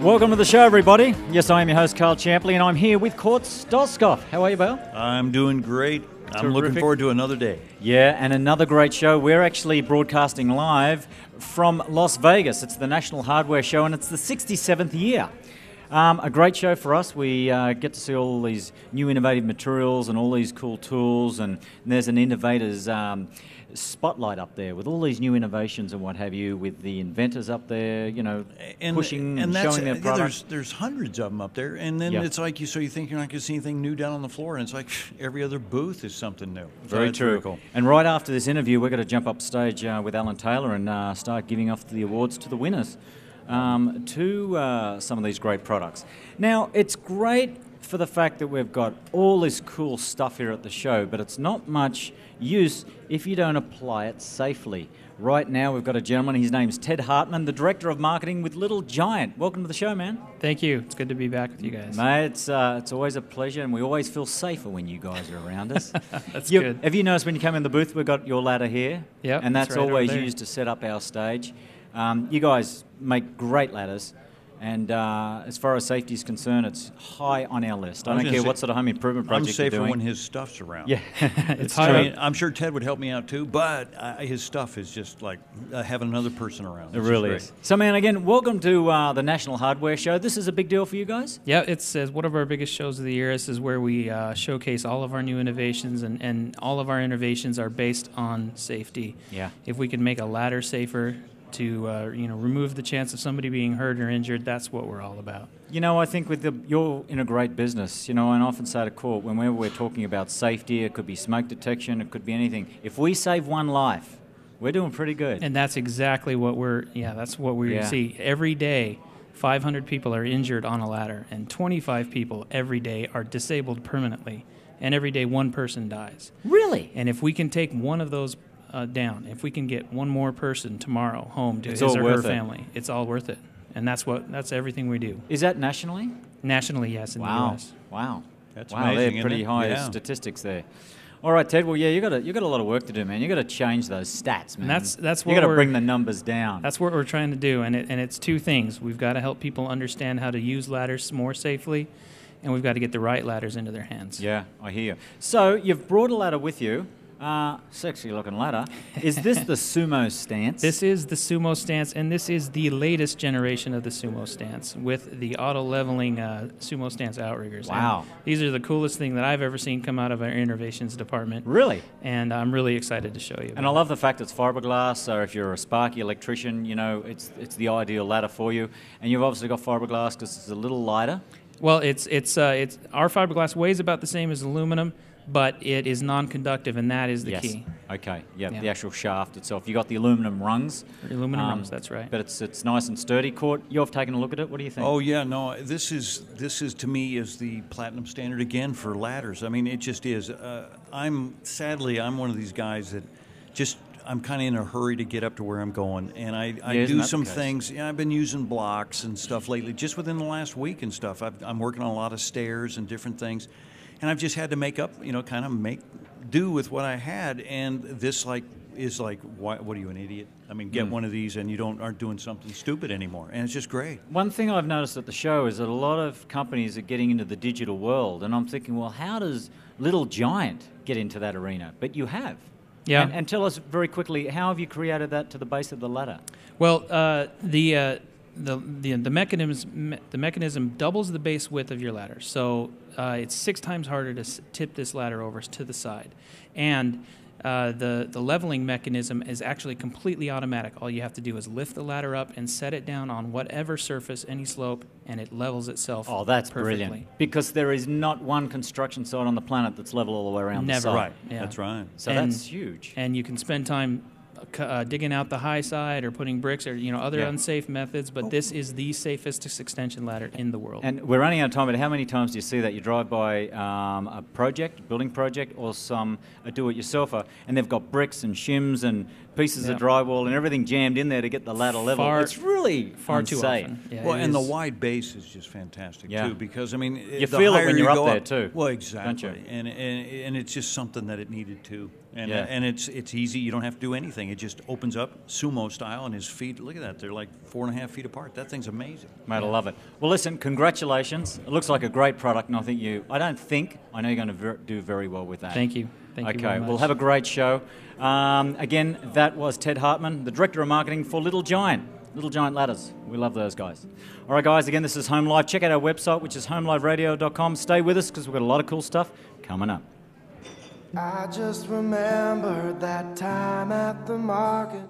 Welcome to the show, everybody. Yes, I am your host, Karl Champley, and I'm here with Cort Stoskopf. How are you, Bill? I'm doing great. I'm looking forward to another day. Yeah, and another great show. We're actually broadcasting live from Las Vegas. It's the National Hardware Show, and it's the 67th year. A great show for us. We get to see all these new innovative materials and all these cool tools, and there's an innovator's spotlight up there with all these new innovations and what have you, with the inventors up there, you know, pushing and showing their products. There's hundreds of them up there, and then it's like you think you're not going to see anything new down on the floor, and it's like every other booth is something new. Very true. Very cool. And right after this interview, we're going to jump up stage with Alan Taylor and start giving off the awards to the winners to some of these great products. Now, it's great for the fact that we've got all this cool stuff here at the show, but it's not much use if you don't apply it safely. Right now we've got a gentleman, his name's Ted Hartman, the Director of Marketing with Little Giant. Welcome to the show, man. Thank you. It's good to be back with you guys. Mate, it's always a pleasure, and we always feel safer when you guys are around us. That's good. Have you noticed when you come in the booth, we've got your ladder here? Yeah, and that's right always used to set up our stage. You guys make great ladders. And as far as safety is concerned, it's high on our list. I don't care what sort of home improvement project you're doing. I'm safer when his stuff's around. Yeah, it's high. I mean, I'm sure Ted would help me out too, but his stuff is just like having another person around. It really is. So, man, again, welcome to the National Hardware Show. This is a big deal for you guys? Yeah, it's one of our biggest shows of the year. This is where we showcase all of our new innovations, and all of our innovations are based on safety. Yeah. If we can make a ladder safer, to remove the chance of somebody being hurt or injured, that's what we're all about. You know, I think you're in a great business. You know, and I often say to Cort, whenever we're talking about safety, it could be smoke detection, it could be anything. If we save one life, we're doing pretty good. And that's exactly what we see. Every day, 500 people are injured on a ladder, and 25 people every day are disabled permanently. And every day, one person dies. Really? And if we can take one of those down, if we can get one more person tomorrow home to his or her family, it's all worth it. And that's everything we do. Is that nationally? Nationally, yes, in the U.S. Wow. That's amazing. They're pretty high statistics there. All right, Ted. Well, yeah, you got a lot of work to do, man. You got to change those stats, man. And that's what you got to bring the numbers down. That's what we're trying to do, and it's two things. We've got to help people understand how to use ladders more safely, and we've got to get the right ladders into their hands. Yeah, I hear you. So you've brought a ladder with you. Sexy looking ladder. Is this the Sumo Stance? This is the Sumo Stance, and this is the latest generation of the Sumo Stance with the auto-leveling Sumo Stance outriggers. Wow. And these are the coolest thing that I've ever seen come out of our innovations department. Really? And I'm really excited to show you. And I love the fact it's fiberglass, so if you're a sparky electrician, you know, it's the ideal ladder for you. And you've obviously got fiberglass because it's a little lighter. Well, it's our fiberglass weighs about the same as aluminum, but it is non-conductive, and that is the key. Okay. Yeah. The actual shaft itself. You got the aluminum rungs. Aluminum rungs. That's right. But it's nice and sturdy. Cort, you've taken a look at it. What do you think? Oh yeah, no. This is to me is the platinum standard again for ladders. I mean, it just is. I'm one of these guys that I'm kind of in a hurry to get up to where I'm going, and I do some things. Yeah, I've been using blocks and stuff lately, just within the last week and stuff. I'm working on a lot of stairs and different things. And I've just had to make do with what I had, and this is like, what are you, an idiot? I mean, get one of these, and you aren't doing something stupid anymore, and it's just great. One thing I've noticed at the show is that a lot of companies are getting into the digital world, and I'm thinking, well, how does Little Giant get into that arena? But you have. Yeah. And tell us very quickly, how have you created that to the base of the ladder? Well, the mechanism doubles the base width of your ladder, so it's 6 times harder to tip this ladder over to the side, and the leveling mechanism is actually completely automatic. All you have to do is lift the ladder up and set it down on whatever surface, any slope, and it levels itself. Oh, that's perfectly. Brilliant! Because there is not one construction site on the planet that's level all the way around. Never. The side. Right. Yeah. That's right. So that's huge. And you can spend time digging out the high side or putting bricks or other unsafe methods, but this is the safest extension ladder in the world. And we're running out of time, but how many times do you see that? You drive by building project, or some do-it-yourselfer, and they've got bricks and shims and pieces of drywall and everything jammed in there to get the ladder level. It's really far unsafe. too often. Yeah, well, and the wide base is just fantastic too, because I mean, you feel it when you're up there too. Well, exactly, don't you? And it's just something that it needed to, and Yeah. and it's easy. You don't have to do anything. It just opens up sumo style, and his feet. Look at that; they're like 4.5 feet apart. That thing's amazing. Mate, I love it. Well, listen, congratulations. It looks like a great product, and I know you're going to do very well with that. Thank you. Thank you very much. We'll have a great show. Again, that was Ted Hartman, the Director of Marketing for Little Giant Ladders. We love those guys. All right, guys, again, this is Home Live. Check out our website, which is homeliveradio.com. Stay with us because we've got a lot of cool stuff coming up. I just remembered that time at the market.